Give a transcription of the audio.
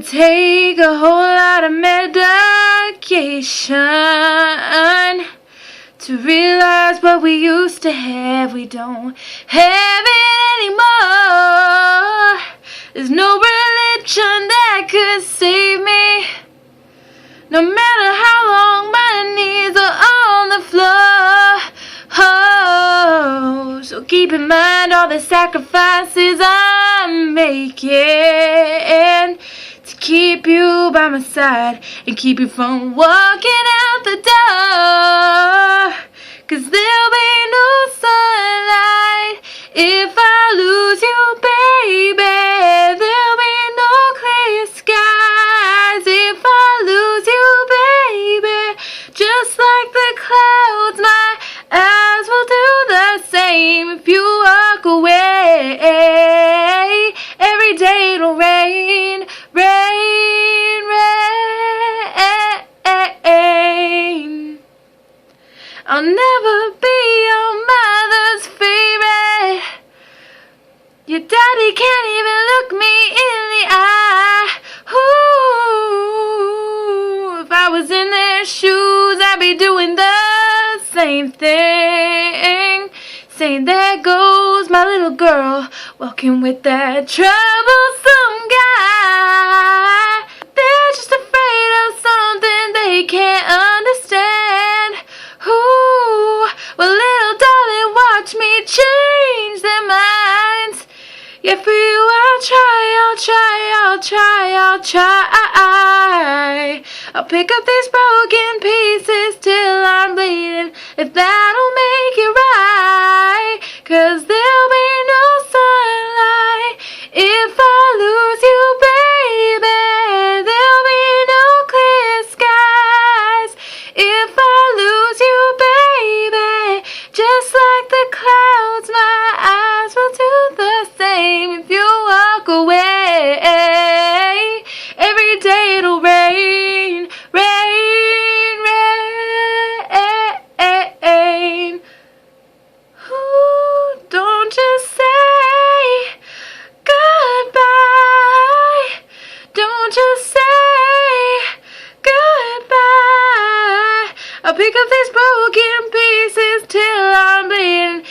take a whole lot of medication to realize what we used to have, we don't have it anymore. There's no religion that could save me, no matter how long my knees are on the floor. Oh, so keep in mind all the sacrifices I'm making to keep you by my side and keep you from walking out the door. 'Cause there'll be no sunlight if I lose you, baby. There'll be no clear skies if I lose you, baby. Just like the clouds, my eyes will do the same if you walk away. Every day it'll rain, rain, rain. I'll never be your mother's favorite. Your daddy can't even look me in the eye. Ooh, if I was in their shoes, I'd be doing the same thing, saying there goes my little girl, walking with that troublesome guy. They're just afraid of something they can't understand. Ooh, well, little darling, watch me change their minds. Yeah, for you I'll try, I'll try, I'll try, I'll try. I'll pick up these broken pieces till I'm bleeding, if that'll make it right. 'Cause there'll be no sunlight if I lose you, baby. There'll be no clear skies if I lose you, baby. Just like the clouds, my eyes will do the same if you walk away. Every day it'll rain, rain, rain. Ooh, don't just say goodbye. Don't just say goodbye. I'll pick up these broken pieces till I'm bleeding,